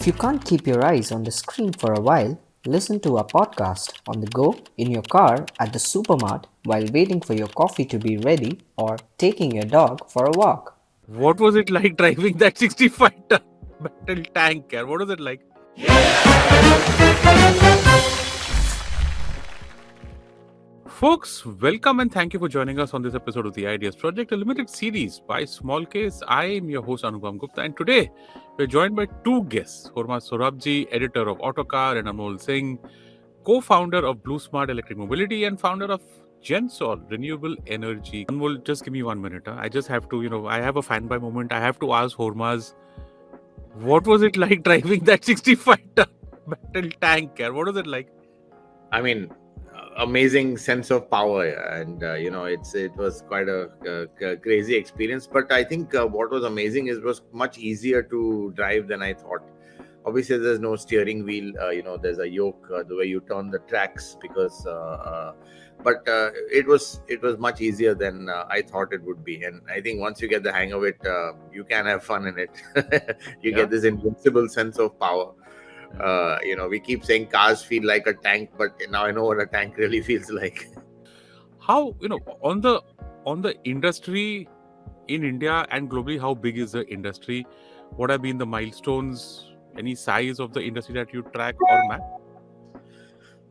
If you can't keep your eyes on the screen for a while, listen to a podcast on the go, in your car, at the supermart, while waiting for your coffee to be ready, or taking your dog for a walk. What was it like driving that 65-ton metal tanker? What was it like? Folks, welcome and thank you for joining us on this episode of the Ideas Project, a limited series by Smallcase. I am your host Anupam Gupta, and today we're joined by two guests: Hormazd Sorabjee, editor of Autocar, and Anmol Singh, co-founder of BluSMart Electric Mobility and founder of GenSol, renewable energy. Anmol, just give me 1 minute. I just have to, I have a fanboy moment. I have to ask Hormazd, what was it like driving that 65-ton metal tanker? What was it like? I mean, amazing sense of power, and it was quite a crazy experience. But I think what was amazing is it was much easier to drive than I thought. Obviously, there's no steering wheel. There's a yoke the way you turn the tracks but it was much easier than I thought it would be. And I think once you get the hang of it, you can have fun in it. You get this invincible sense of power. We keep saying cars feel like a tank, but now I know what a tank really feels like. How, on the industry in India and globally, how big is the industry? What have been the milestones? Any size of the industry that you track or map?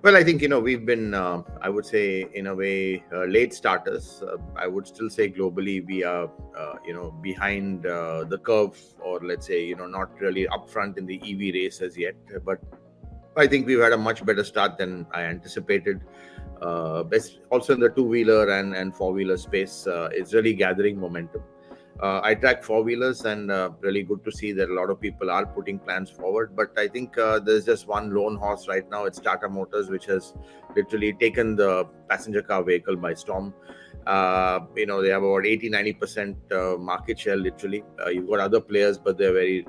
Well, I think, we've been, I would say, in a way, late starters. I would still say globally we are, behind the curve, or let's say, not really upfront in the EV race as yet. But I think we've had a much better start than I anticipated. Also in the two-wheeler and four-wheeler space, it's really gathering momentum. I track four-wheelers, and really good to see that a lot of people are putting plans forward. But I think there's just one lone horse right now. It's Tata Motors, which has literally taken the passenger car vehicle by storm. They have about 80-90% market share, literally. You've got other players, but they're very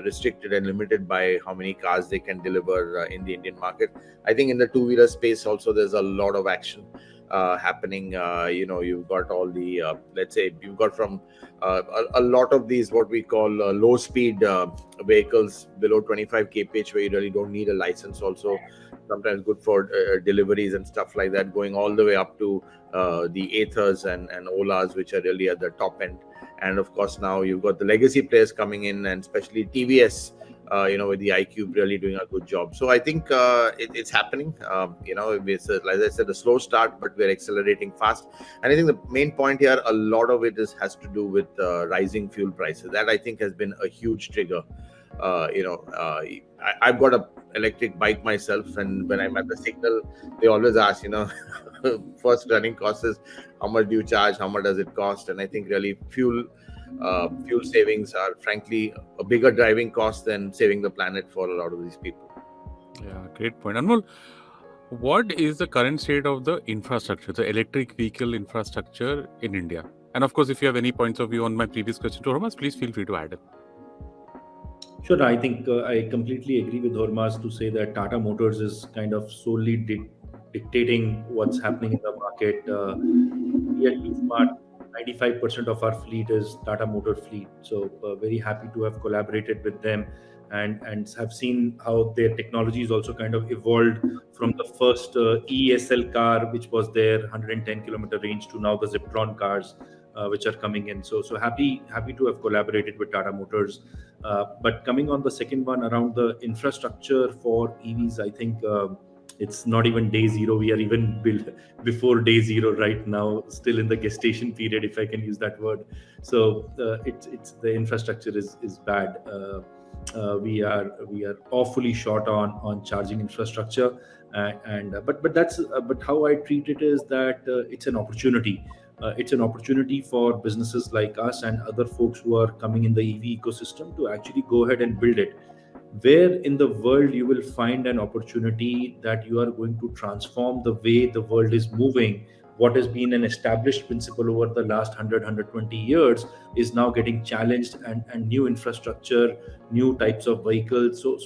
restricted and limited by how many cars they can deliver in the Indian market. I think in the two-wheeler space also, there's a lot of action happening. You've got all the let's say you've got from a lot of these what we call low speed vehicles below 25 kph, where you really don't need a license, also sometimes good for deliveries and stuff like that, going all the way up to the Aethers and Olas, which are really at the top end. And of course now you've got the legacy players coming in, and especially TVS with the iQube really doing a good job. So I think it's happening. It's like I said, a slow start, but we're accelerating fast. And I think the main point here, a lot of it has to do with rising fuel prices. That I think has been a huge trigger. I've got an electric bike myself, and when I'm at the signal, they always ask, first running cost is how much do you charge, how much does it cost? And I think really fuel savings are frankly a bigger driving cost than saving the planet for a lot of these people. Yeah, great point. Anmol, what is the current state of the infrastructure, the electric vehicle infrastructure in India? And of course, if you have any points of view on my previous question to Hormazd, please feel free to add it. Sure, I think I completely agree with Hormazd to say that Tata Motors is kind of solely dictating what's happening in the market. We at BluSMart, 95% of our fleet is Tata Motor fleet. So very happy to have collaborated with them and have seen how their technology is also kind of evolved from the first ESL car, which was their 110 kilometer range, to now the Ziptron cars, which are coming in. So happy to have collaborated with Tata Motors. But coming on the second one around the infrastructure for EVs, I think it's not even day zero. We are even built before day zero right now, still in the gestation period, if I can use that word. So it's the infrastructure is bad. We are awfully short on charging infrastructure, but how I treat it is that it's an opportunity. It's an opportunity for businesses like us and other folks who are coming in the EV ecosystem to actually go ahead and build it. Where in the world you will find an opportunity that you are going to transform the way the world is moving, what has been an established principle over the last 120 years is now getting challenged, and new infrastructure, new types of vehicles. So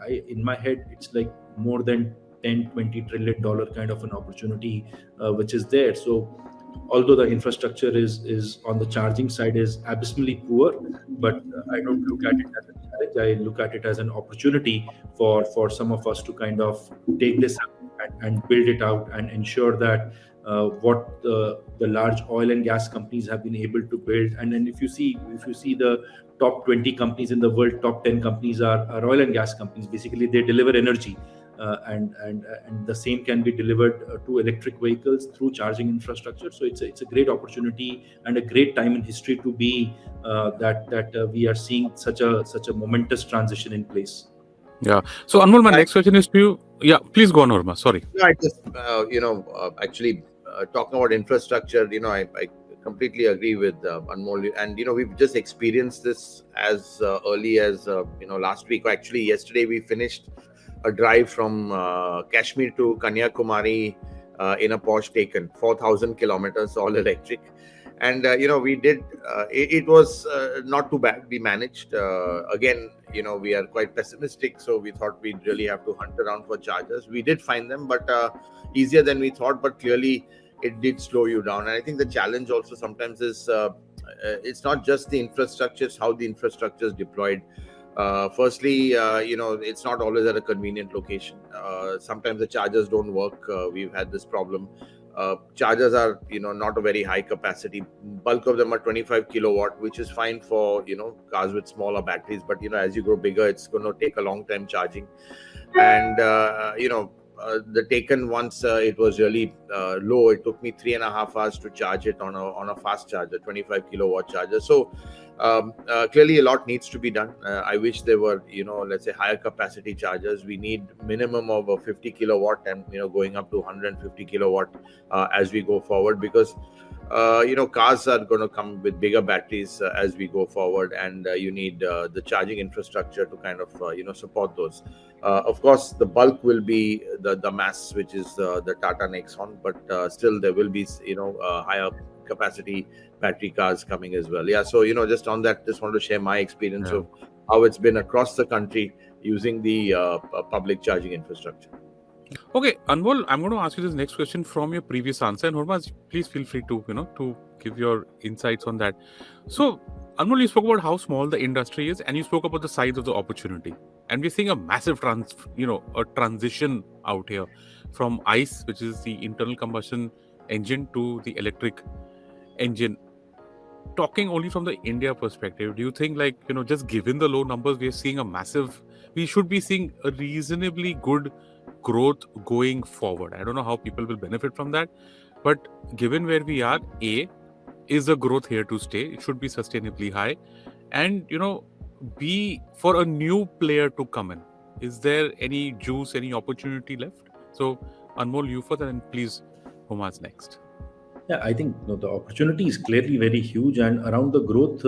in my head, it's like more than $10-20 trillion kind of an opportunity which is there. So although the infrastructure is on the charging side is abysmally poor, but I don't look at it as a challenge. I look at it as an opportunity for some of us to kind of take this up and build it out and ensure that what the large oil and gas companies have been able to build. And then if you see the top 20 companies in the world, top 10 companies are oil and gas companies. Basically, they deliver energy, and the same can be delivered to electric vehicles through charging infrastructure. So it's a great opportunity and a great time in history to be that we are seeing such a momentous transition in place. Yeah. So Anmol, my next question is to you. Yeah, please go on, Hormazd. Sorry. No, I just, actually talking about infrastructure, I completely agree with Anmol. And, we've just experienced this as early as, last week. Or actually, yesterday we finished a drive from Kashmir to Kanyakumari in a Porsche Taycan, 4,000 kilometers, all electric. And, we did, it was not too bad. We managed. Again, we are quite pessimistic. So we thought we'd really have to hunt around for chargers. We did find them, but easier than we thought. But clearly, it did slow you down. And I think the challenge also sometimes is it's not just the infrastructure, it's how the infrastructure is deployed. Firstly, it's not always at a convenient location. Sometimes the chargers don't work. We've had this problem. Chargers are, not a very high capacity. Bulk of them are 25 kilowatt, which is fine for, cars with smaller batteries. But, as you grow bigger, it's going to take a long time charging. And, the Taycan, once it was really low, it took me 3.5 hours to charge it on a fast charger, 25 kilowatt charger. So clearly a lot needs to be done. I wish there were, let's say higher capacity chargers. We need minimum of a 50 kilowatt and, going up to 150 kilowatt as we go forward, because cars are going to come with bigger batteries as we go forward, and you need the charging infrastructure to kind of support those. Of course, the bulk will be the mass, which is the Tata Nexon, but still there will be higher capacity battery cars coming as well. Yeah, so just on that, just want to share my experience of how it's been across the country using the public charging infrastructure. Okay, Anmol, I'm going to ask you this next question from your previous answer, and Hormazd, please feel free to to give your insights on that. So, Anmol, you spoke about how small the industry is, and you spoke about the size of the opportunity, and we're seeing a massive transition out here from ICE, which is the internal combustion engine, to the electric engine. Talking only from the India perspective, do you think, just given the low numbers, we should be seeing a reasonably good growth going forward? I don't know how people will benefit from that, but given where we are, is the growth here to stay? It should be sustainably high. And, B, for a new player to come in, is there any juice, any opportunity left? So, Anmol, you first, and please, Hormazd next. Yeah, I think the opportunity is clearly very huge, and around the growth,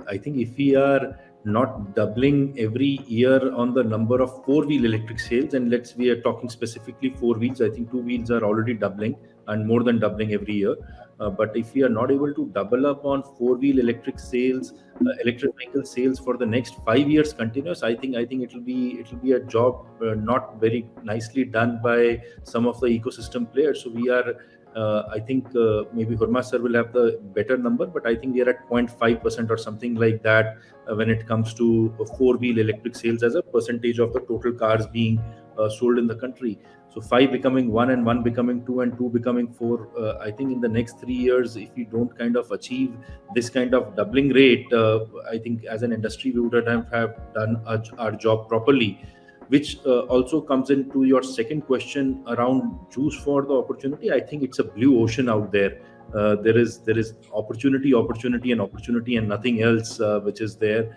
I think if we are not doubling every year on the number of four-wheel electric sales, and we are talking specifically four wheels. I think two wheels are already doubling and more than doubling every year. But if we are not able to double up on four-wheel electric sales, electric vehicle sales for the next 5 years continuous, I think it will be a job not very nicely done by some of the ecosystem players. So we are. I think maybe Hormazd sir will have the better number, but I think we are at 0.5% or something like that when it comes to four-wheel electric sales as a percentage of the total cars being sold in the country. So 5 becoming 1 and 1 becoming 2 and 2 becoming 4. I think in the next 3 years, if we don't kind of achieve this kind of doubling rate, I think as an industry we would have done our job properly. Which also comes into your second question around juice for the opportunity. I think it's a blue ocean out there. There is opportunity, and nothing else which is there.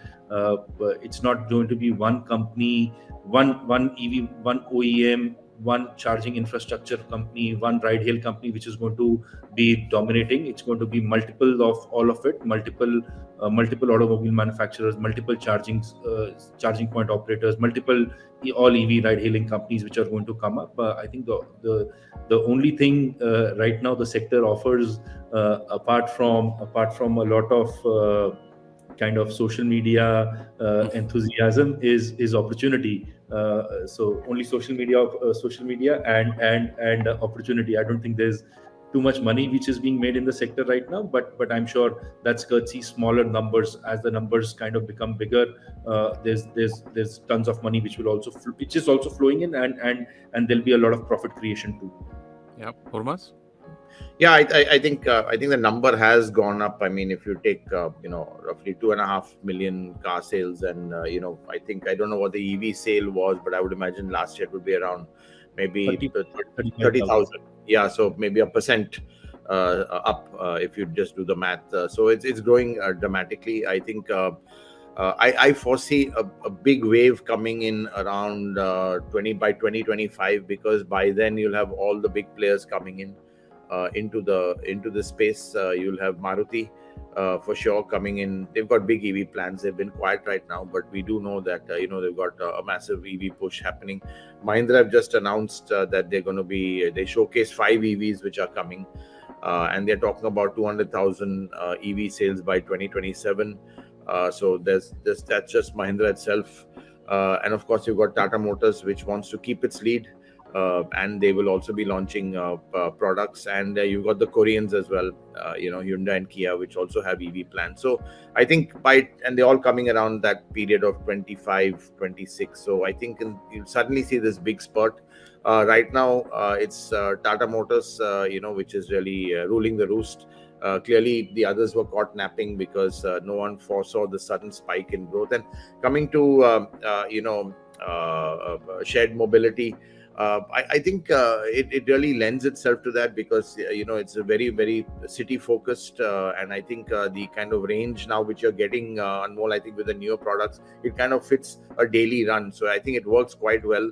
It's not going to be one company, one EV, one OEM, one charging infrastructure company, one ride-hail company which is going to be dominating. It's going to be multiple of all of it, multiple automobile manufacturers, multiple charging point operators, multiple all EV ride-hailing companies which are going to come up. I think the only thing right now the sector offers, apart from a lot of kind of social media enthusiasm, is opportunity. So only social media and opportunity. I don't think there's too much money which is being made in the sector right now, but I'm sure that's courtesy smaller numbers. As the numbers kind of become bigger, there's tons of money which is also flowing in, and there'll be a lot of profit creation too. Yeah, Hormazd? Yeah, I think the number has gone up. I mean, if you take roughly 2.5 million car sales, and I don't know what the EV sale was, but I would imagine last year it would be around maybe 30,000. Yeah, so maybe a percent up if you just do the math. So it's growing dramatically. I think I foresee a big wave coming in around 2025, because by then you'll have all the big players coming in into the space. You'll have Maruti for sure coming in. They've got big EV plans. They've been quiet right now, but we do know that they've got a massive EV push happening. Mahindra have just announced that they showcase 5 EVs which are coming, and they're talking about 200,000 EV sales by 2027. So that's just Mahindra itself, and of course you've got Tata Motors, which wants to keep its lead. And they will also be launching products, and you've got the Koreans as well, Hyundai and Kia, which also have EV plans. So I think and they're all coming around that period of 25, 26. So I think you'll suddenly see this big spurt. Right now, it's Tata Motors, which is really ruling the roost. Clearly, the others were caught napping because no one foresaw the sudden spike in growth. And coming to shared mobility, I think it really lends itself to that, because it's a very, very city focused, and I think the kind of range now which you're getting, Anmol, I think with the newer products, it kind of fits a daily run. So I think it works quite well.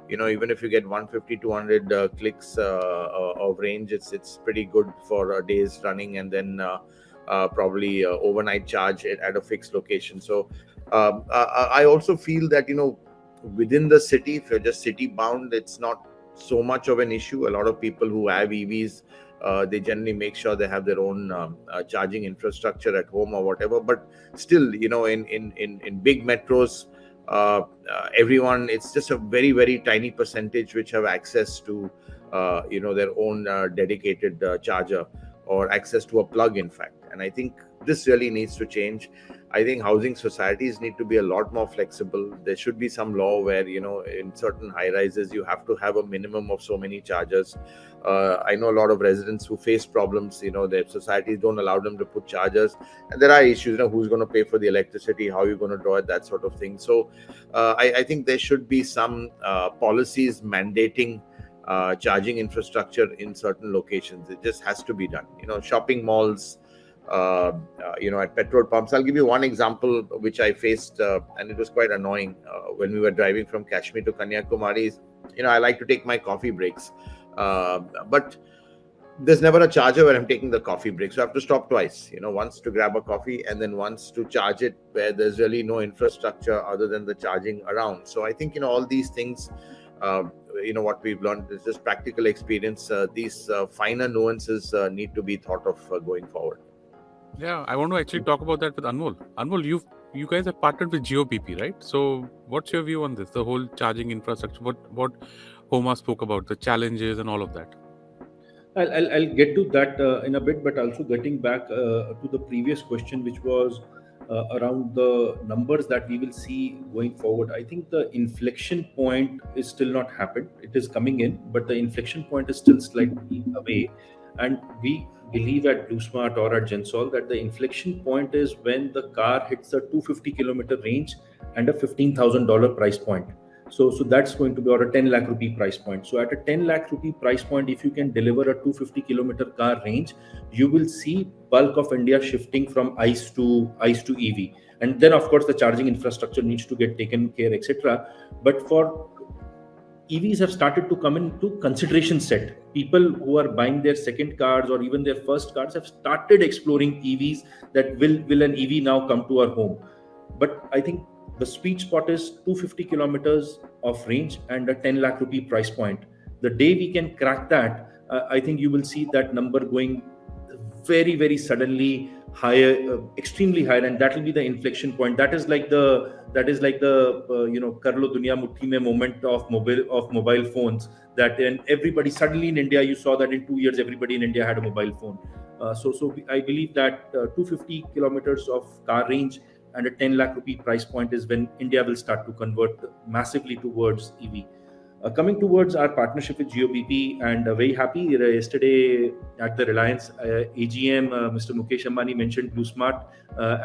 Even if you get 150, 200 clicks of range, it's pretty good for a day's running, and then probably overnight charge at a fixed location. So I also feel that within the city, if you're just city bound, it's not so much of an issue. A lot of people who have EVs, they generally make sure they have their own charging infrastructure at home or whatever. But still, in big metros, everyone, it's just a very, very tiny percentage which have access to their own dedicated charger, or access to a plug, in fact. And I think this really needs to change. I think housing societies need to be a lot more flexible. There should be some law where, in certain high rises, you have to have a minimum of so many chargers. I know a lot of residents who face problems, their societies don't allow them to put chargers. And there are issues, who's going to pay for the electricity, how you're going to draw it, that sort of thing. So I think there should be some policies mandating charging infrastructure in certain locations. It just has to be done. Shopping malls, at petrol pumps. I'll give you one example which I faced, and it was quite annoying when we were driving from Kashmir to Kanyakumari. I like to take my coffee breaks, but there's never a charger where I'm taking the coffee break, so I have to stop twice. Once to grab a coffee, and then once to charge it, where there's really no infrastructure other than the charging around. So I think all these things, what we've learned is just practical experience. These finer nuances need to be thought of going forward. Yeah, I want to actually talk about that with Anmol. Anmol, you guys have partnered with GeoBP, right? So what's your view on this, the whole charging infrastructure? What Homa spoke about, the challenges and all of that? I'll get to that in a bit, but also getting back to the previous question, which was around the numbers that we will see going forward. I think the inflection point is still not happened. It is coming in, but the inflection point is still slightly away. And we believe at BluSMart or at GenSol that the inflection point is when the car hits a 250 kilometer range and a $15,000 price point. So that's going to be, or a 10 lakh rupee price point. So at a 10 lakh rupee price point, if you can deliver a 250 kilometer car range, you will see bulk of India shifting from ICE to EV. And then of course the charging infrastructure needs to get taken care, etc. But for EVs have started to come into consideration set. People who are buying their second cars or even their first cars have started exploring EVs, that will an EV now come to our home. But I think the sweet spot is 250 kilometers of range and a 10 lakh rupee price point. The day we can crack that, I think you will see that number going very, very suddenly higher, extremely higher, and that will be the inflection point. That is like the kar lo duniya muthi mein moment of mobile phones. That and everybody suddenly in India, you saw that in 2 years everybody in India had a mobile phone. I believe that 250 kilometers of car range and a 10 lakh rupee price point is when India will start to convert massively towards EV. Coming towards our partnership with GeoBP, and very happy yesterday at the Reliance AGM, Mr. Mukesh Ambani mentioned BluSMart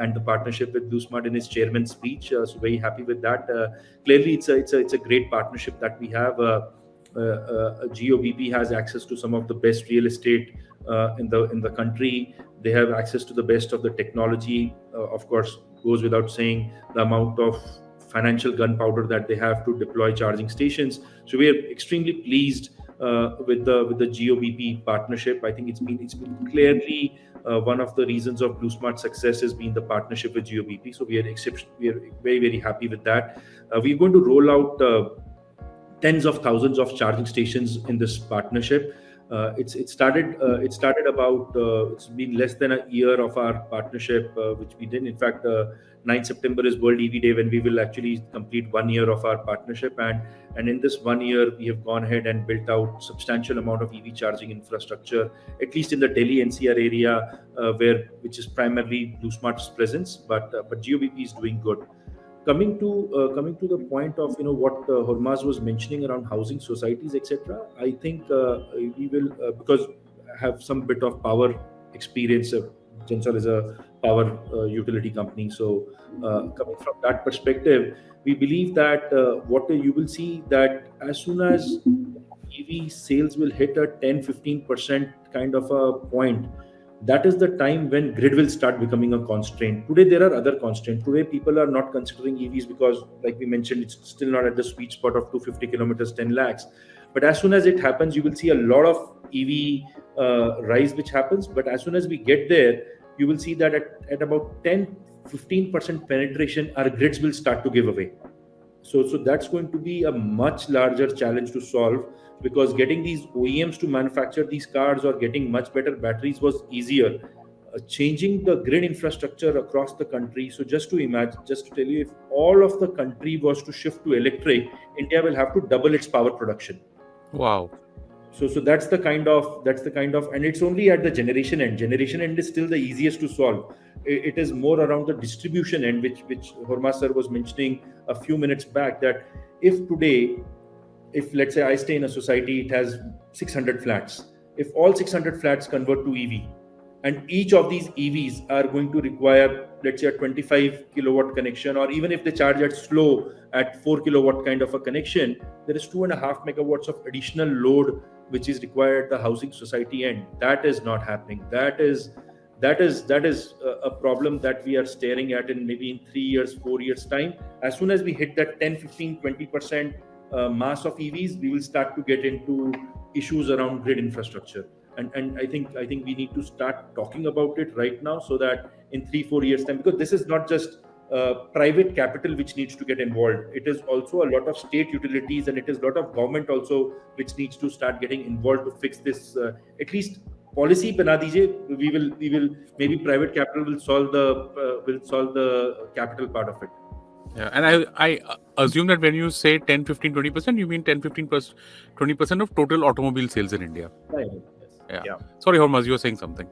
and the partnership with BluSMart in his chairman's speech. So very happy with that. Clearly, it's a great partnership that we have. GeoBP has access to some of the best real estate in the country. They have access to the best of the technology. Of course, goes without saying the amount of financial gunpowder that they have to deploy charging stations. So we are extremely pleased with the GeoBP partnership. I think it's been clearly one of the reasons of BluSmart's success has been the partnership with GeoBP. So we are very, very happy with that. We're going to roll out tens of thousands of charging stations in this partnership. It started about it's been less than a year of our partnership, which we did. In fact, 9th September is World EV Day, when we will actually complete 1 year of our partnership. And in this 1 year, we have gone ahead and built out substantial amount of EV charging infrastructure, at least in the Delhi NCR area, which is primarily BluSmart's presence. But GeoBP is doing good. Coming to the point of what Hormazd was mentioning around housing societies, etc. I think we will because I have some bit of power experience. GenSol is a power utility company, so coming from that perspective, we believe that what you will see that as soon as EV sales will hit a 10-15% kind of a point, that is the time when grid will start becoming a constraint. Today, there are other constraints. Today, people are not considering EVs because, like we mentioned, it's still not at the sweet spot of 250 kilometers, 10 lakhs. But as soon as it happens, you will see a lot of EV rise, which happens. But as soon as we get there, you will see that at about 10-15% penetration, our grids will start to give away. So that's going to be a much larger challenge to solve, because getting these OEMs to manufacture these cars or getting much better batteries was easier. Changing the grid infrastructure across the country. So just to tell you, if all of the country was to shift to electric, India will have to double its power production. Wow. So that's the kind of, and it's only at the generation end. Generation end is still the easiest to solve. It is more around the distribution end, which Hormazd sir was mentioning a few minutes back, that if let's say I stay in a society, it has 600 flats. If all 600 flats convert to EV, and each of these EVs are going to require, let's say, a 25 kilowatt connection, or even if they charge at slow at 4 kilowatt kind of a connection, there is 2.5 megawatts of additional load which is required at the housing society end. That is not happening. That is a problem that we are staring at in maybe in 3 years, 4 years time. As soon as we hit that 10, 15, 20% mass of EVs, we will start to get into issues around grid infrastructure. And I think we need to start talking about it right now, so that in 3-4 years time, because this is not just private capital which needs to get involved. It is also a lot of state utilities, and it is a lot of government also which needs to start getting involved to fix this. At least policy bana dijiye. We will maybe private capital will solve the capital part of it. Yeah, and I assume that when you say 10, 15, 20%, you mean 10, 15 plus 20% of total automobile sales in India. Right. Yeah. Yeah. Sorry, Hormazd, you were saying something.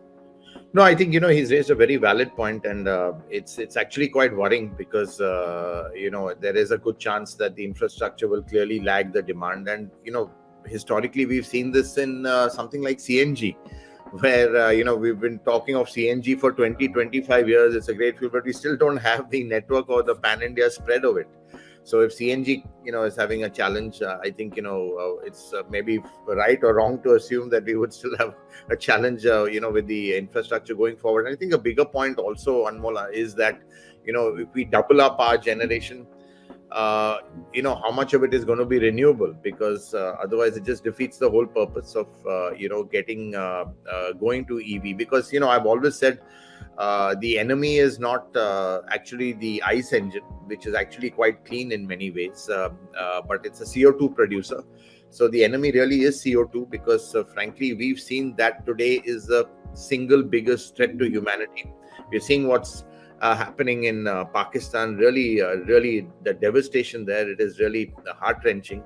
No, I think he's raised a very valid point, and it's actually quite worrying, because there is a good chance that the infrastructure will clearly lag the demand. And historically we've seen this in something like CNG, where we've been talking of CNG for 20-25 years. It's a great fuel, but we still don't have the network or the pan-India spread of it. So if CNG is having a challenge, I think it's maybe right or wrong to assume that we would still have a challenge with the infrastructure going forward. And I think a bigger point also, Anmol, is that if we double up our generation, how much of it is going to be renewable, because otherwise it just defeats the whole purpose of getting going to EV. Because I've always said the enemy is not actually the ICE engine, which is actually quite clean in many ways, but it's a CO2 producer. So the enemy really is CO2, because frankly we've seen that today is the single biggest threat to humanity. We're seeing what's happening in Pakistan. Really, the devastation there, it is really heart-wrenching.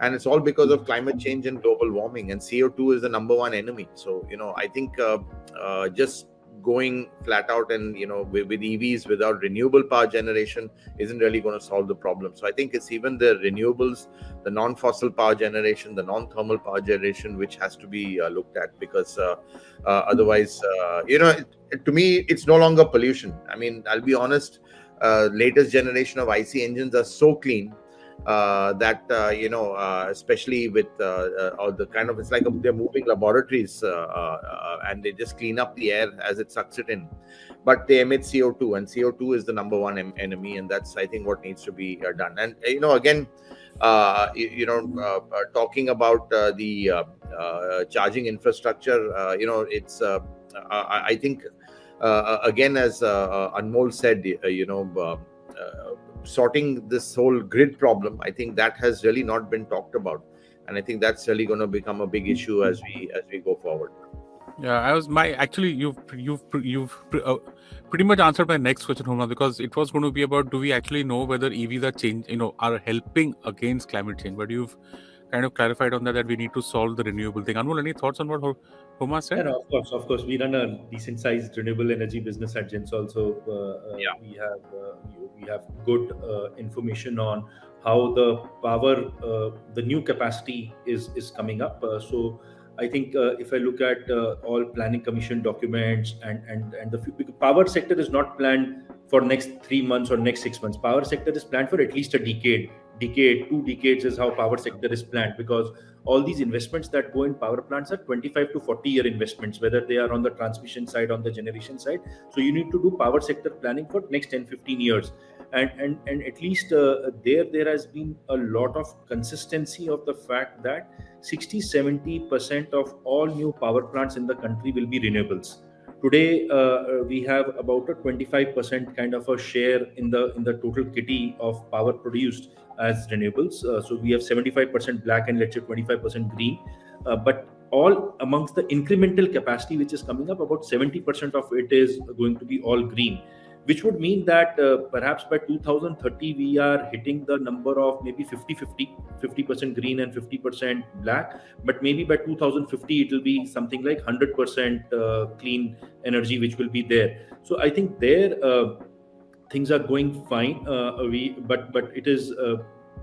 And it's all because of climate change and global warming, and CO2 is the number one enemy. So I think just going flat out and with EVs without renewable power generation isn't really going to solve the problem. So I think it's even the renewables, the non-fossil power generation, the non-thermal power generation, which has to be looked at, because otherwise to me it's no longer pollution. I mean, I'll be honest, latest generation of IC engines are so clean that especially with all the kind of, it's like they're moving laboratories, and they just clean up the air as it sucks it in, but they emit CO2, and CO2 is the number one enemy, and that's, I think, what needs to be done. And again, talking about the charging infrastructure, it's I think again, as Anmol said, sorting this whole grid problem, I think that has really not been talked about, and I think that's really going to become a big issue as we go forward. Yeah, you've pretty much answered my next question, Hormazd, because it was going to be about, do we actually know whether EVs are helping against climate change? But you've kind of clarified on that we need to solve the renewable thing. Anmol, any thoughts on what Hormazd said? Yeah, no, of course, we run a decent-sized renewable energy business at GenSol, so we have good information on how the power, the new capacity is coming up. So I think if I look at all planning commission documents and the power sector is not planned for next 3 months or next 6 months. Power sector is planned for at least a decade, 2 decades is how power sector is planned, because all these investments that go in power plants are 25 to 40 year investments, whether they are on the transmission side, on the generation side. So you need to do power sector planning for next 10-15 years. And at least there has been a lot of consistency of the fact that 60-70% of all new power plants in the country will be renewables. Today we have about a 25% kind of a share in the total kitty of power produced as renewables. So we have 75% black and let's say 25% green. But all amongst the incremental capacity which is coming up, about 70% of it is going to be all green, which would mean that perhaps by 2030 we are hitting the number of maybe 50% green and 50% black, but maybe by 2050 it will be something like 100% clean energy which will be there. So I think there things are going fine. But it is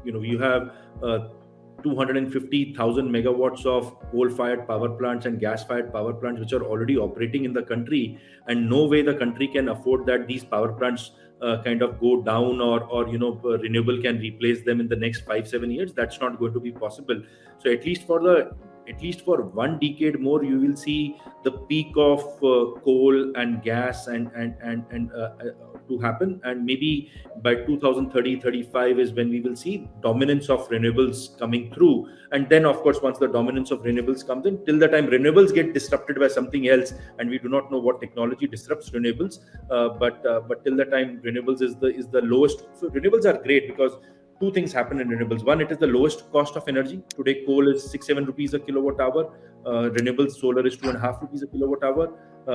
you have 250,000 megawatts of coal-fired power plants and gas-fired power plants which are already operating in the country, and no way the country can afford that these power plants kind of go down or renewable can replace them in the next 5-7 years. That's not going to be possible. So at least for 1 decade more, you will see the peak of coal and gas and to happen, and maybe by 2030-35 is when we will see dominance of renewables coming through. And then of course, once the dominance of renewables comes in, till the time renewables get disrupted by something else, and we do not know what technology disrupts renewables, but till the time renewables is the lowest. So renewables are great because two things happen in renewables. One, it is the lowest cost of energy. Today coal is 6-7 rupees a kilowatt hour, renewable solar is 2.5 rupees a kilowatt hour.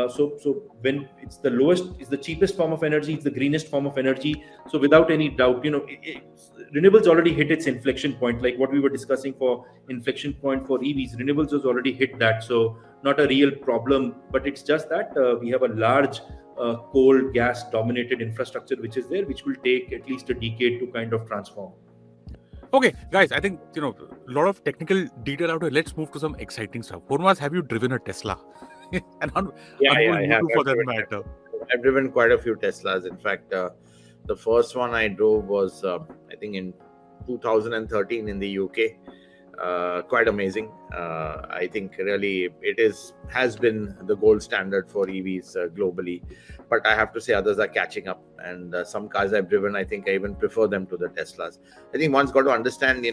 So when it's the lowest, it's the cheapest form of energy, it's the greenest form of energy. So without any doubt, renewables already hit its inflection point, like what we were discussing for inflection point for EVs. Renewables has already hit that, so not a real problem. But it's just that we have a large coal gas dominated infrastructure which is there, which will take at least a decade to kind of transform. Okay, guys, I think a lot of technical detail out here. Let's move to some exciting stuff. Hormazd, have you driven a Tesla? And I have. for that matter. I've driven quite a few Teslas. In fact, the first one I drove was I think in 2013 in the UK. Quite amazing. I think really has been the gold standard for EVs globally. But I have to say others are catching up, and some cars I've driven, I think I even prefer them to the Teslas. I think one's got to understand,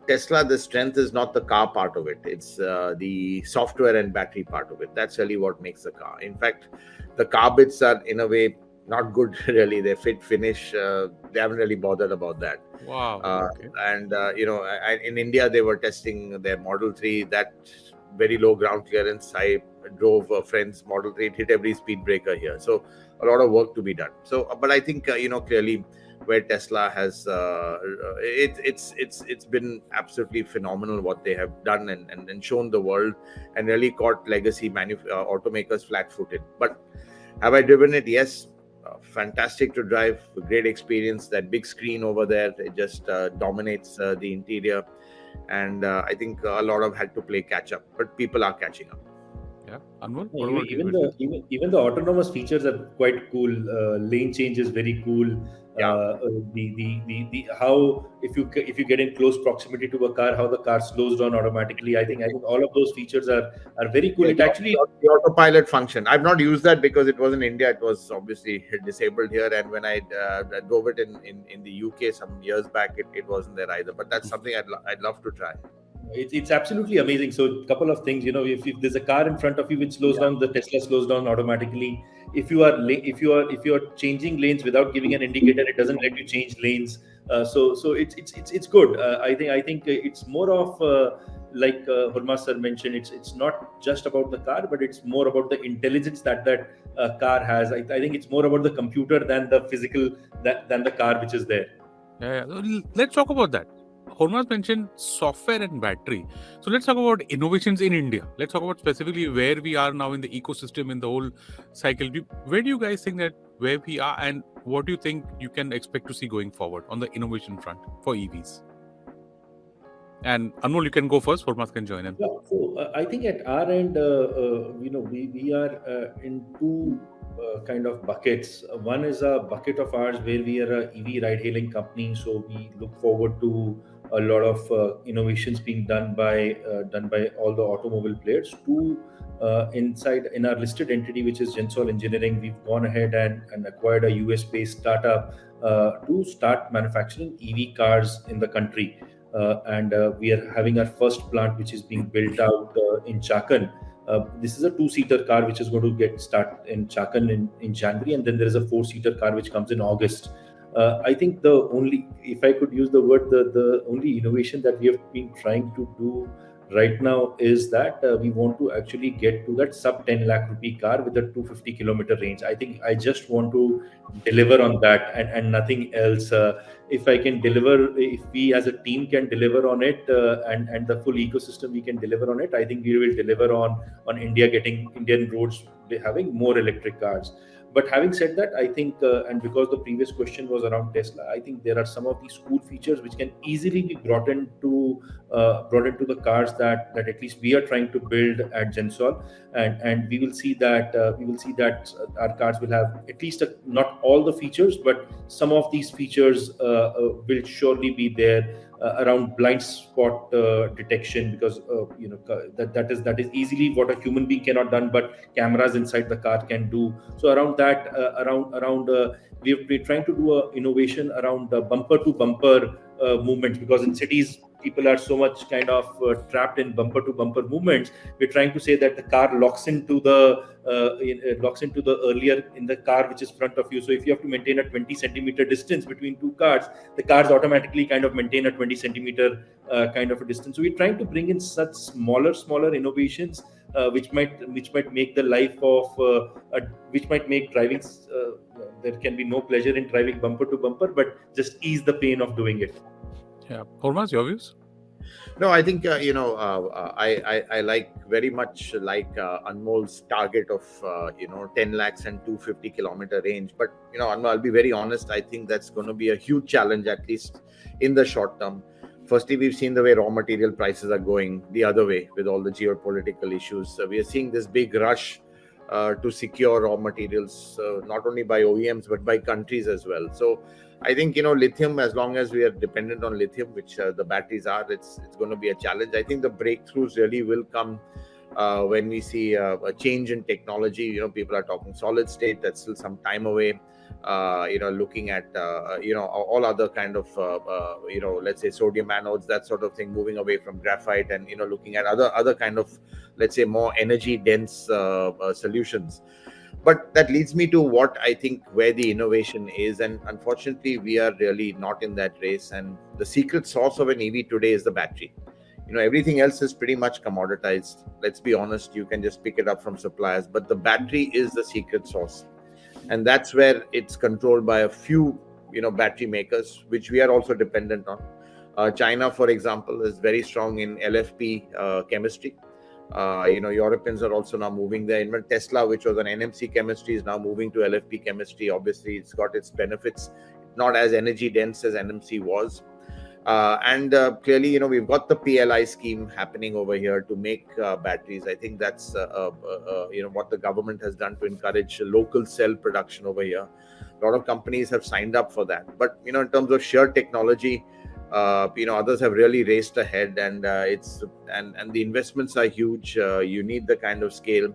Tesla, the strength is not the car part of it. It's the software and battery part of it. That's really what makes the car. In fact, the car bits are in a way not good, really. They finish. They haven't really bothered about that. Wow. Okay. And in India, they were testing their Model 3. That very low ground clearance. I drove a friend's Model 3, it hit every speed breaker here. So a lot of work to be done. So, but I think clearly where Tesla has it's been absolutely phenomenal what they have done and shown the world, and really caught legacy automakers flat-footed. But have I driven it? Yes. Fantastic to drive, great experience. That big screen over there, it just dominates the interior, and I think a lot of had to play catch up, but people are catching up. Yeah, Anmol, what Even, about even you? the even the autonomous features are quite cool. Lane change is very cool. Yeah. The how if you get in close proximity to a car, how the car slows down automatically. I think all of those features are very cool. Yeah, It actually the autopilot function. I've not used that because it was in India. It was obviously disabled here, and when I drove it in the UK some years back, it wasn't there either. But that's something I'd love to try. it's absolutely amazing. So a couple of things, if there's a car in front of you which slows down, the Tesla slows down automatically. If you are changing lanes without giving an indicator, it doesn't let you change lanes. So it's good. I think it's more of like Hormazd sir mentioned. It's not just about the car, but it's more about the intelligence that car has. I think it's more about the computer than the physical than the car which is there. Yeah. Let's talk about that. Hormazd mentioned software and battery. So let's talk about innovations in India. Let's talk about specifically where we are now in the ecosystem, in the whole cycle. Where do you guys think that where we are, and what do you think you can expect to see going forward on the innovation front for EVs? And Anmol, you can go first. Hormazd can join in. Yeah, so I think at our end, we are in two kind of buckets. One is a bucket of ours where we are a EV ride-hailing company, so we look forward to a lot of innovations being done by all the automobile players. Two, inside in our listed entity, which is GenSol Engineering, we've gone ahead and acquired a US-based startup to start manufacturing EV cars in the country. And we are having our first plant which is being built out in Chakan. This is a two-seater car which is going to get start in Chakan in January, and then there is a four-seater car which comes in August. I think if I could use the word, the only innovation that we have been trying to do right now is that we want to actually get to that sub 10 lakh rupee car with a 250-kilometer range. I think I just want to deliver on that and nothing else. If I can deliver, if we as a team can deliver on it, and the full ecosystem we can deliver on it, I think we will deliver on India getting Indian roads having more electric cars. But having said that, I think, and because the previous question was around Tesla, I think there are some of these cool features which can easily be brought into the cars that at least we are trying to build at GenSol, and we will see that our cars will have at least not all the features, but some of these features will surely be there. Around blind spot detection, because that is easily what a human being cannot done, but cameras inside the car can do. So around that, we've been trying to do a innovation around bumper to bumper movements, because in cities people are so much kind of trapped in bumper to bumper movements. We're trying to say that the car locks into the earlier in the car which is front of you. So if you have to maintain a 20-centimeter distance between two cars, the cars automatically kind of maintain a 20-centimeter kind of a distance. So we're trying to bring in such smaller innovations which might make the life of which might make driving there can be no pleasure in driving bumper to bumper, but just ease the pain of doing it. Yeah, Hormazd, your views? No, I think I like very much like Anmol's target of 10 lakhs and 250-kilometer range. But Anmol, I'll be very honest. I think that's going to be a huge challenge, at least in the short term. Firstly, we've seen the way raw material prices are going the other way with all the geopolitical issues. We are seeing this big rush to secure raw materials, not only by OEMs but by countries as well. So I think lithium, as long as we are dependent on lithium, which the batteries are, it's going to be a challenge. I think the breakthroughs really will come when we see a change in technology. People are talking solid state. That's still some time away. Looking at all other kind of let's say sodium anodes, that sort of thing, moving away from graphite, and looking at other kind of, let's say, more energy dense solutions. But that leads me to what I think where the innovation is, and unfortunately we are really not in that race. And the secret sauce of an EV today is the battery. everything else is pretty much commoditized. Let's be honest, you can just pick it up from suppliers, but the battery is the secret sauce, and that's where it's controlled by a few battery makers, which we are also dependent on. China, for example, is very strong in LFP chemistry. Europeans are also now moving there. Even Tesla, which was an NMC chemistry, is now moving to LFP chemistry. Obviously, it's got its benefits, not as energy dense as NMC was. And clearly, we've got the PLI scheme happening over here to make batteries. I think that's what the government has done to encourage local cell production over here. A lot of companies have signed up for that. But in terms of sheer technology, others have really raced ahead, and the investments are huge. You need the kind of scale.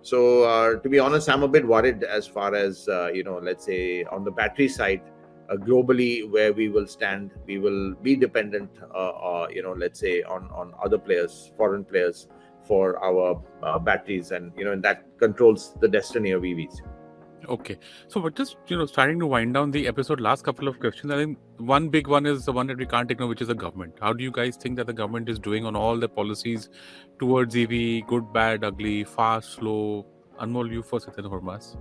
So to be honest, I'm a bit worried as far as let's say on the battery side. Globally, where we will stand, we will be dependent, let's say on other players, foreign players, for our batteries, and and that controls the destiny of EVs. Okay, so we're just starting to wind down the episode. Last couple of questions. I think one big one is the one that we can't ignore, which is the government. How do you guys think that the government is doing on all the policies towards EV? Good, bad, ugly, fast, slow? Anmol, you first, and then Hormazd.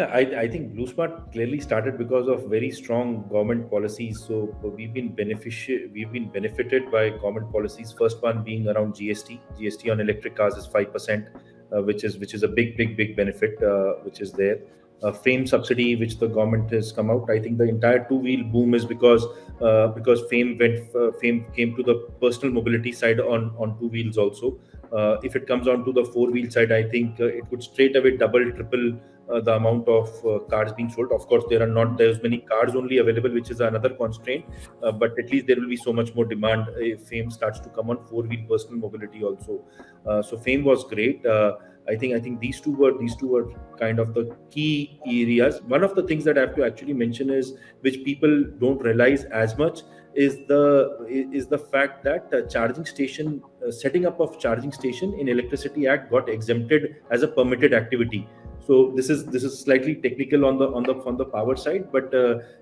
I think BluSMart clearly started because of very strong government policies. So we've been benefited by government policies. First one being around GST. GST on electric cars is 5%, which is a big benefit, which is there. FAME subsidy, which the government has come out. I think the entire two-wheel boom is because FAME came to the personal mobility side on two wheels also. If it comes on to the four-wheel side, I think it could straight away double, triple the amount of cars being sold. Of course, there are not as many cars only available, which is another constraint. But at least there will be so much more demand if FAME starts to come on four-wheel personal mobility also. So FAME was great. I think these two were kind of the key areas. One of the things that I have to actually mention is, which people don't realize as much, is the fact that setting up of charging station in Electricity Act got exempted as a permitted activity. So this is slightly technical on the power side, but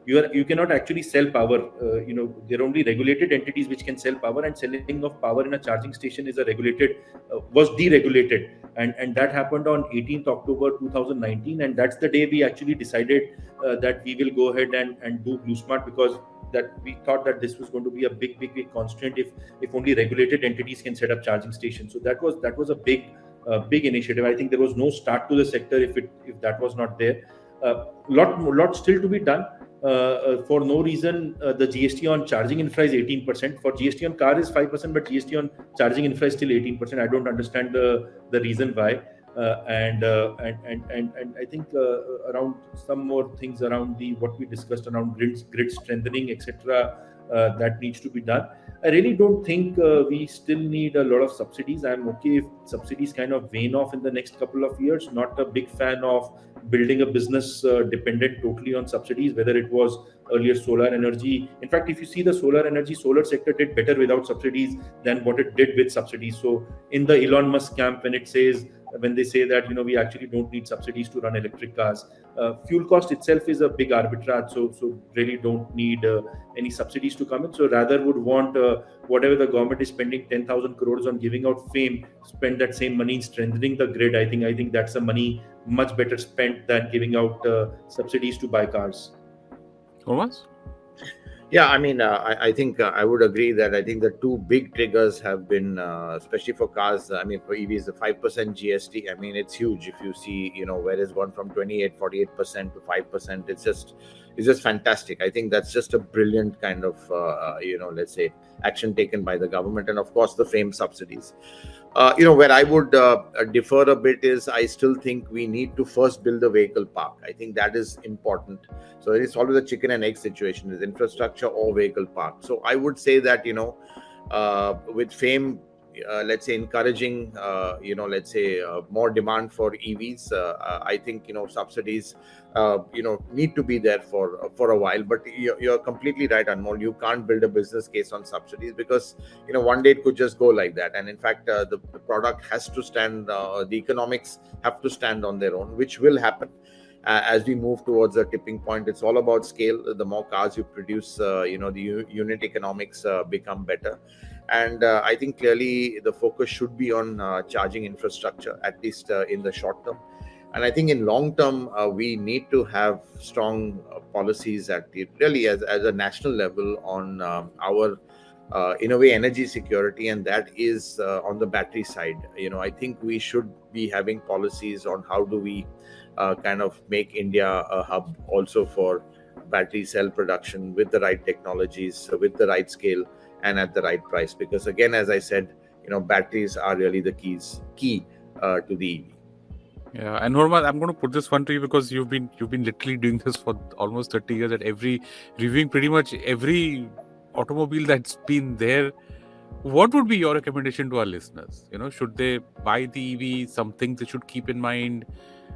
you cannot actually sell power. There are only regulated entities which can sell power, and selling of power in a charging station is was deregulated, and that happened on 18th October 2019, and that's the day we actually decided that we will go ahead and do BluSMart, because that we thought that this was going to be a big constraint if only regulated entities can set up charging stations. So that was a big initiative. I think there was no start to the sector if that was not there. Lot still to be done. For no reason, the GST on charging infra is 18%. For GST on car is 5%, but GST on charging infra is still 18%. I don't understand the reason why. And I think around some more things around what we discussed around grid strengthening, etc. That needs to be done. I really don't think we still need a lot of subsidies. I'm okay if subsidies kind of wane off in the next couple of years. Not a big fan of building a business dependent totally on subsidies, whether it was earlier solar energy. In fact, if you see the solar sector did better without subsidies than what it did with subsidies. So in the Elon Musk camp, when they say that we actually don't need subsidies to run electric cars, fuel cost itself is a big arbitrage, so really don't need any subsidies to come in. So rather would want whatever the government is spending 10,000 crores on giving out FAME, spend that same money in strengthening the grid. I think that's a money much better spent than giving out subsidies to buy cars. Hormazd? Yeah, I mean, I think I would agree that I think the two big triggers have been, especially for cars, I mean, for EVs, the 5% GST. I mean, it's huge. If you see, where it's gone from 48% to 5%, it's just fantastic. I think that's just a brilliant kind of, let's say, action taken by the government. And of course, the FAME subsidies. Where I would defer a bit is I still think we need to first build a vehicle park. I think that is important. So it's always a chicken and egg situation: is infrastructure or vehicle park. So I would say that with FAME, let's say encouraging let's say more demand for EVs, I think subsidies need to be there for a while. But you're completely right, Anmol. You can't build a business case on subsidies, because one day it could just go like that. And in fact, the product has to stand, the economics have to stand on their own, which will happen as we move towards a tipping point. It's all about scale. The more cars you produce, the unit economics become better. And I think clearly the focus should be on charging infrastructure, at least in the short term. And I think in long term, we need to have strong policies at the really as a national level on our in a way energy security, and that is on the battery side. I think we should be having policies on how do we kind of make India a hub also for battery cell production with the right technologies, with the right scale, and at the right price. Because again, as I said, batteries are really the key to the EV. Yeah, and Hormazd, I'm going to put this one to you because you've been literally doing this for almost 30 years at reviewing pretty much every automobile that's been there. What would be your recommendation to our listeners? Should they buy the EV? Something they should keep in mind?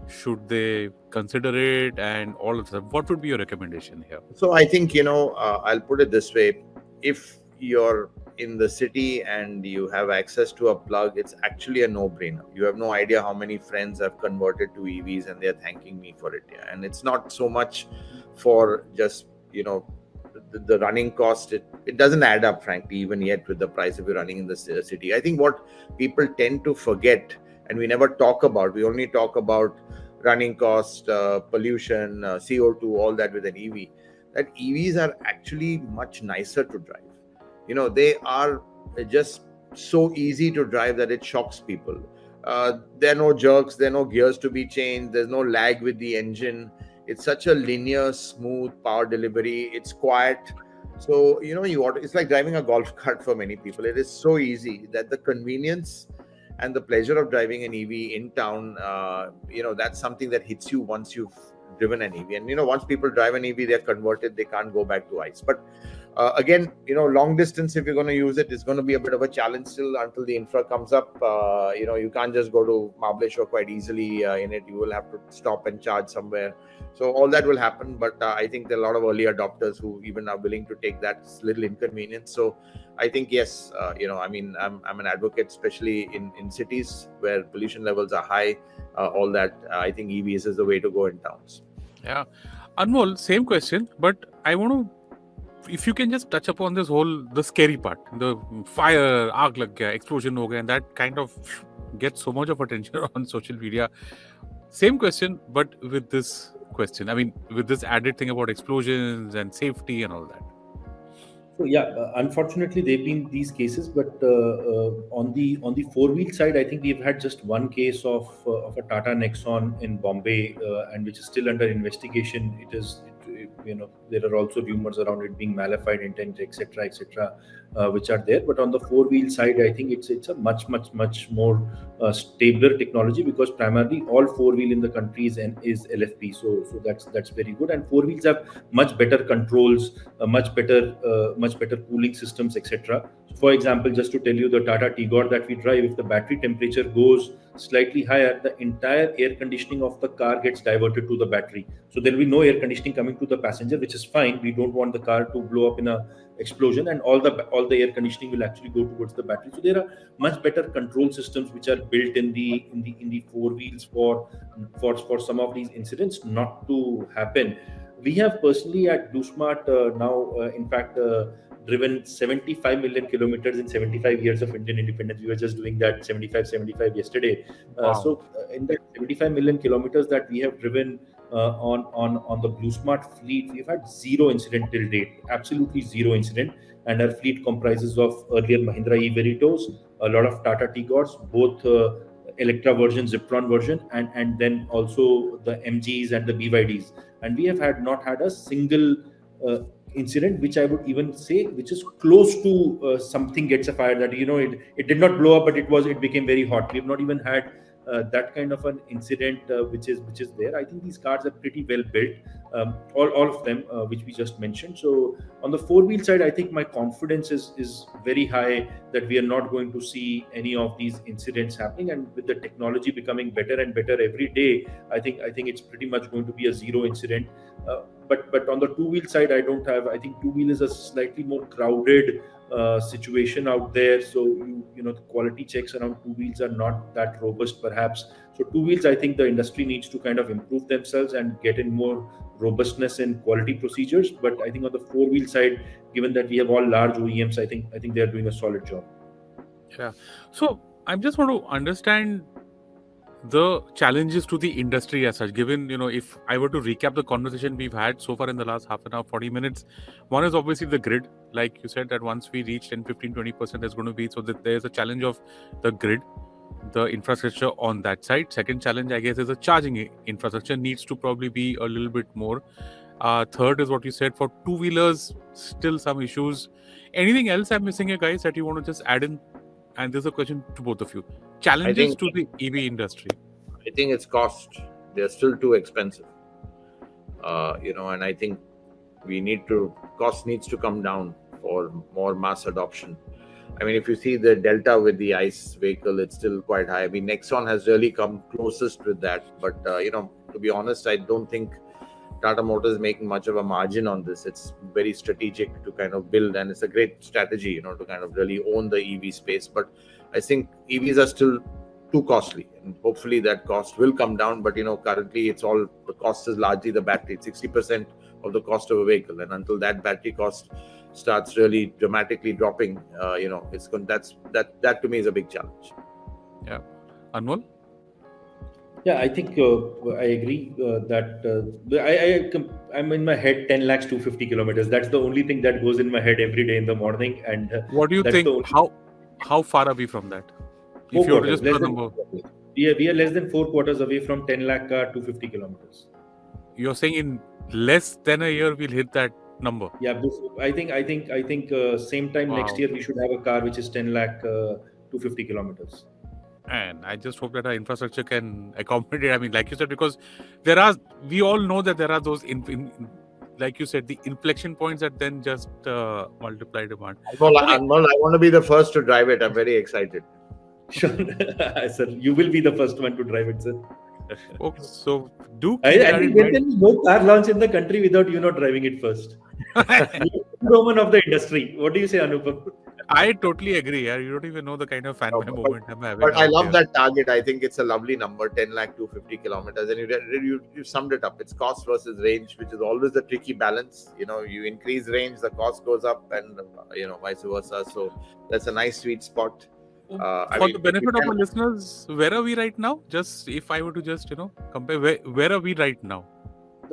Should they consider it? And all of that. What would be your recommendation here? So I think, I'll put it this way. If you're in the city and you have access to a plug, it's actually a no-brainer. You have no idea how many friends have converted to EVs and they're thanking me for it. Yeah. And it's not so much for just, the running cost. It doesn't add up, frankly, even yet with the price if you're running in the city. I think what people tend to forget, and we never talk about, we only talk about running cost, pollution, CO2, all that with an EV, that EVs are actually much nicer to drive. They are just so easy to drive that it shocks people. There are no jerks, there are no gears to be changed, there's no lag with the engine. It's such a linear, smooth power delivery. It's quiet. So, it's like driving a golf cart for many people. It is so easy that the convenience and the pleasure of driving an EV in town, that's something that hits you once you've driven an EV. And, once people drive an EV, they're converted, they can't go back to ICE. But again, long distance, if you're going to use it, it's going to be a bit of a challenge still until the infra comes up. You can't just go to Mahabaleshwar quite easily in it. You will have to stop and charge somewhere. So all that will happen. But I think there are a lot of early adopters who even are willing to take that little inconvenience. So I think, yes, I'm an advocate, especially in cities where pollution levels are high, all that. I think EVs is the way to go in towns. Yeah. Anmol, same question, but I want to, if you can just touch upon the scary part, the fire, aag lag gaya, explosion ho gaya, and that kind of gets so much of attention on social media. Same question, but with this question. With this added thing about explosions and safety and all that. So unfortunately, there've been these cases, but on the four-wheel side, I think we've had just one case of a Tata Nexon in Bombay, and which is still under investigation. There are also rumors around it being malified intent, etc., which are there. But on the four-wheel side, I think it's a much more stabler technology, because primarily all four-wheel in the country is LFP. So that's very good, and four-wheels have much better controls, much better cooling systems, etc. So for example, just to tell you, the Tata Tigor that we drive, if the battery temperature goes slightly higher, the entire air conditioning of the car gets diverted to the battery. So there will be no air conditioning coming to the passenger, which is fine. We don't want the car to blow up in a explosion, and all the air conditioning will actually go towards the battery. So there are much better control systems which are built in the four wheels for some of these incidents not to happen. We have personally at BluSMart in fact, driven 75 million kilometers in 75 years of Indian independence. We were just doing that 75 yesterday. Wow. So in that 75 million kilometers that we have driven on the BluSMart fleet, we've had zero incident till date, absolutely zero incident. And our fleet comprises of earlier Mahindra e-Veritos, a lot of Tata Tigors, both Electra version, Ziptron version, and then also the MGs and the BYDs. And we have not had a single incident, which I would even say, which is close to something gets a fire, that it did not blow up, but it became very hot. We have not even had that kind of an incident which is there. I think these cars are pretty well built, all of them, which we just mentioned. So on the four-wheel side, I think my confidence is very high that we are not going to see any of these incidents happening. And with the technology becoming better and better every day, I think it's pretty much going to be a zero incident. But on the two-wheel side, I think two-wheel is a slightly more crowded situation out there. So the quality checks around two wheels are not that robust, perhaps. For two wheels, I think the industry needs to kind of improve themselves and get in more robustness in quality procedures. But I think on the four wheel side, given that we have all large OEMs, I think they are doing a solid job. Yeah. So I just want to understand the challenges to the industry as such, given, if I were to recap the conversation we've had so far in the last half an hour, 40 minutes, one is obviously the grid. Like you said, that once we reach 10, 15, 20%, there's going to be, so that there's a challenge of the grid, the infrastructure on that side. Second challenge, I guess, is the charging infrastructure needs to probably be a little bit more. Third is what you said for two-wheelers, still some issues. Anything else I'm missing here, guys, that you want to just add in? And this is a question to both of you. Challenges to the EV industry. I think it's cost. They're still too expensive. And I think cost needs to come down for more mass adoption. I mean, if you see the delta with the ICE vehicle, it's still quite high. I mean, Nexon has really come closest with that. But, to be honest, I don't think Tata Motors is making much of a margin on this. It's very strategic to kind of build, and it's a great strategy, to kind of really own the EV space. But I think EVs are still too costly, and hopefully that cost will come down. But, currently the cost is largely the battery. It's 60% of the cost of a vehicle. And until that battery cost starts really dramatically dropping, that to me is a big challenge. Yeah. Anmol? Yeah, I think I agree that I'm in my head 10 lakhs 250 kilometers. That's the only thing that goes in my head every day in the morning. And what do you think? How far are we from that? If you were to just put a number. We are less than 4 quarters away from 10 lakh 250 kilometers. You're saying in less than a year we'll hit that number? Yeah, I think same time next year we should have a car which is 10 lakh 250 kilometers. And I just hope that our infrastructure can accommodate. I mean, like you said, because we all know that there are those, like you said, the inflection points that then just multiply demand. Anmol, I want to be the first to drive it. I'm very excited. Sure, sir. You will be the first one to drive it, sir. Okay, so I think there can be no car launch in the country without you not driving it first. You're the Roman of the industry. What do you say, Anupam? I totally agree. You don't even know the kind of fanboy moment I'm having. But I love that target. I think it's a lovely number, 10 lakh 250 kilometers. And you summed it up. It's cost versus range, which is always the tricky balance. You increase range, the cost goes up, and vice versa. So that's a nice sweet spot. For the benefit of our listeners, where are we right now? Just if I were to just compare, where are we right now?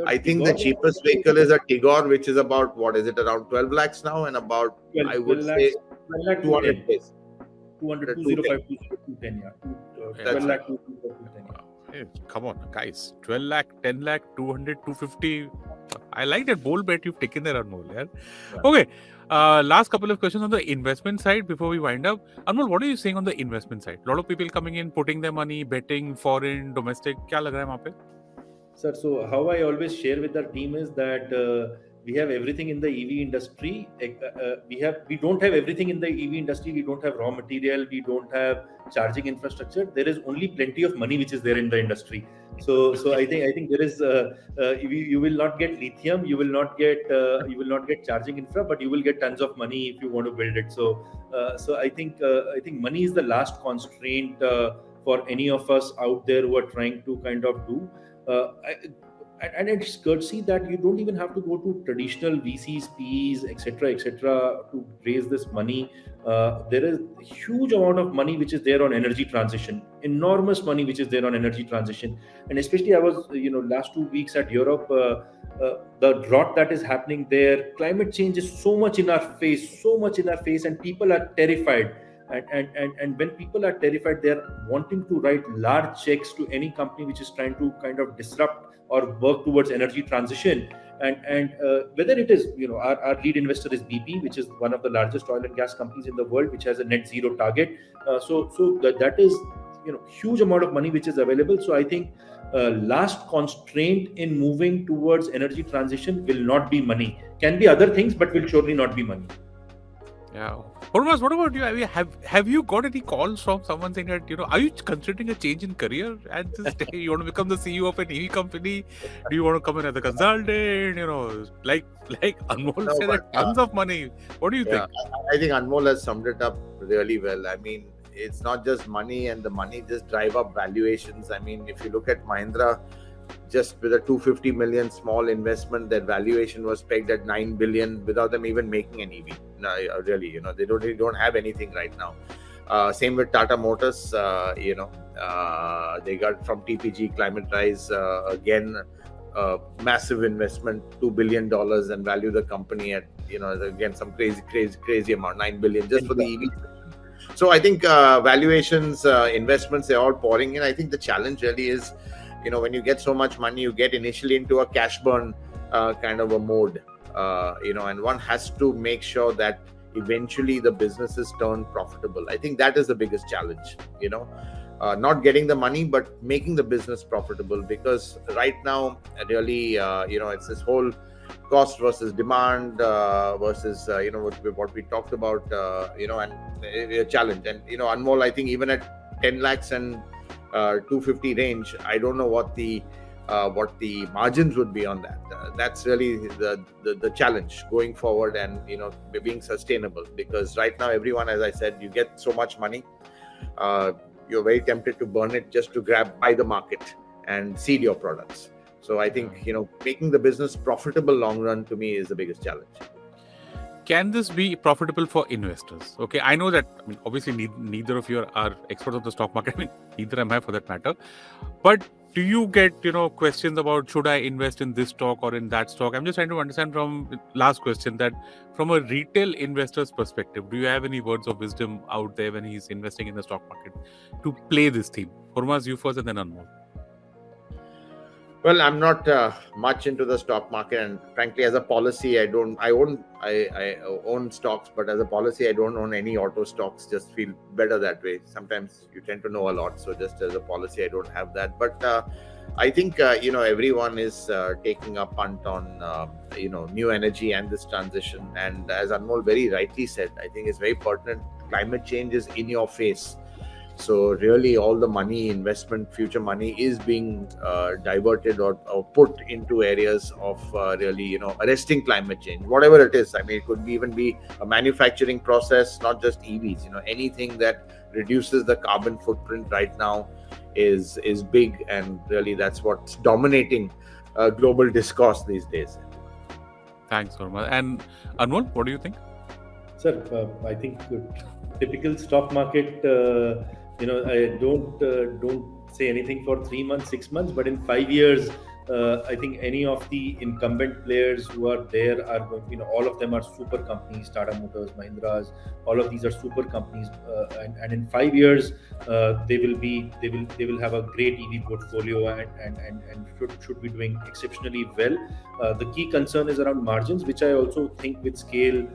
I think the cheapest vehicle is a Tigor, which is about, around 12 lakhs now, and about, 12, I would 12 say, 200 days. 200, 205, 210, yeah. 12 lakh, 210. Hey, come on, guys. 12 lakh, 10 lakh, 200, 250. I like that bold bet you've taken there, Anmol. Yeah? Okay. Last couple of questions on the investment side before we wind up. Anmol, what are you saying on the investment side? A lot of people coming in, putting their money, betting, foreign, domestic. Kya lag raha hai wahan pe? Sir, so how I always share with our team is that we have everything in the EV industry. We don't have everything in the EV industry. We don't have raw material. We don't have charging infrastructure. There is only plenty of money which is there in the industry. So I think there is. You will not get lithium. You will not get charging infra, but you will get tons of money if you want to build it. So I think money is the last constraint for any of us out there who are trying to kind of do. And it's courtesy that you don't even have to go to traditional VCs, PEs, etc., to raise this money. There is a huge amount of money which is there on energy transition, enormous money which is there on energy transition. And especially I was, last 2 weeks at Europe, the drought that is happening there, climate change is so much in our face, and people are terrified. And when people are terrified, they're wanting to write large checks to any company which is trying to kind of disrupt or work towards energy transition. And whether it is, our lead investor is BP, which is one of the largest oil and gas companies in the world, which has a net zero target. So that is, huge amount of money which is available. So I think last constraint in moving towards energy transition will not be money. Can be other things, but will surely not be money. Yeah. Hormazd, what about you? Have you got any calls from someone saying that, are you considering a change in career at this day? You want to become the CEO of an EV company? Do you want to come in as a consultant? Like Anmol said, tons of money. What do you think? I think Anmol has summed it up really well. I mean, it's not just money, and the money just drive up valuations. I mean, if you look at Mahindra, just with a 250 million small investment, their valuation was pegged at 9 billion without them even making an EV. No, really, they don't have anything right now. Same with Tata Motors, they got from TPG Climate Rise again, massive investment, $2 billion, and value the company at, again, some crazy amount, 9 billion just for the EV. So I think valuations, investments, they're all pouring in. I think the challenge really is, when you get so much money, you get initially into a cash burn kind of a mode, and one has to make sure that eventually the businesses turn profitable. I think that is the biggest challenge, not getting the money, but making the business profitable. Because right now, really, it's this whole cost versus demand versus, what we talked about, and a challenge. And, Anmol, I think even at 10 lakhs and 250 range, I don't know what the margins would be on that. That's really the challenge going forward, and being sustainable. Because right now, everyone, as I said, you get so much money, you're very tempted to burn it just to buy the market and seed your products. So I think making the business profitable long run, to me, is the biggest challenge. Can this be profitable for investors? Okay, I know that, obviously neither of you are experts of the stock market. Neither am I, for that matter. But do you get, questions about, should I invest in this stock or in that stock? I'm just trying to understand from last question, that from a retail investor's perspective, do you have any words of wisdom out there when he's investing in the stock market to play this theme? Hormazd, you first, and then Anmol. Well, I'm not much into the stock market, and frankly, as a policy, I own stocks, but as a policy, I don't own any auto stocks. Just feel better that way. Sometimes you tend to know a lot, so just as a policy, I don't have that. But I think everyone is taking a punt on new energy and this transition. And as Anmol very rightly said, I think it's very pertinent. Climate change is in your face. So really, all the money, investment, future money is being diverted or put into areas of really, arresting climate change, whatever it is. I mean, it could even be a manufacturing process, not just EVs. Anything that reduces the carbon footprint right now is big, and really that's what's dominating global discourse these days. Thanks, Hormazd. And Anmol, what do you think? Sir, I think typical stock market. I don't say anything for 3 months, 6 months, but in 5 years, I think any of the incumbent players who are there are, all of them are super companies. Tata Motors, Mahindras, all of these are super companies, and in 5 years, they will have a great EV portfolio and should be doing exceptionally well. The key concern is around margins, which I also think with scale,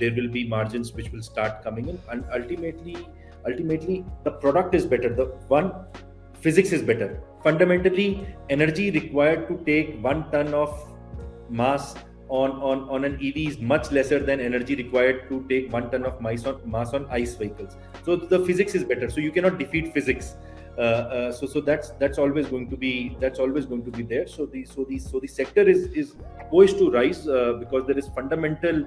there will be margins which will start coming in, and ultimately the product is better. The one, physics is better. Fundamentally, energy required to take 1 ton of mass on an EV is much lesser than energy required to take 1 ton of mass on ICE vehicles. So the physics is better. So you cannot defeat physics. So that's always going to be there. So the sector is poised to rise because there is fundamental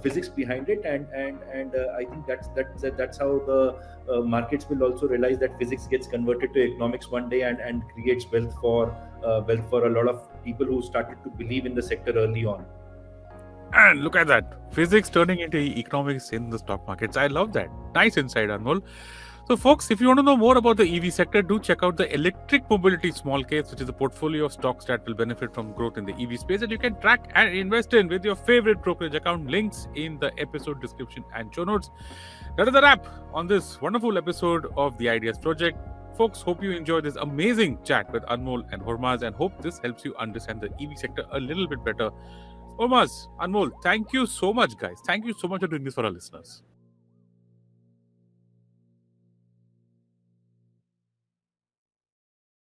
physics behind it, and I think that's how the markets will also realize that physics gets converted to economics one day and creates wealth for a lot of people who started to believe in the sector early on. And look at that, physics turning into economics in the stock markets. I love that. Nice insight, Anmol. So folks, if you want to know more about the EV sector, do check out the Electric Mobility Small Case, which is a portfolio of stocks that will benefit from growth in the EV space, and you can track and invest in with your favorite brokerage account. Links in the episode description and show notes. That is a wrap on this wonderful episode of the Ideas Project. Folks, hope you enjoyed this amazing chat with Anmol and Hormazd, and hope this helps you understand the EV sector a little bit better. Hormazd, Anmol, thank you so much, guys. Thank you so much for doing this for our listeners.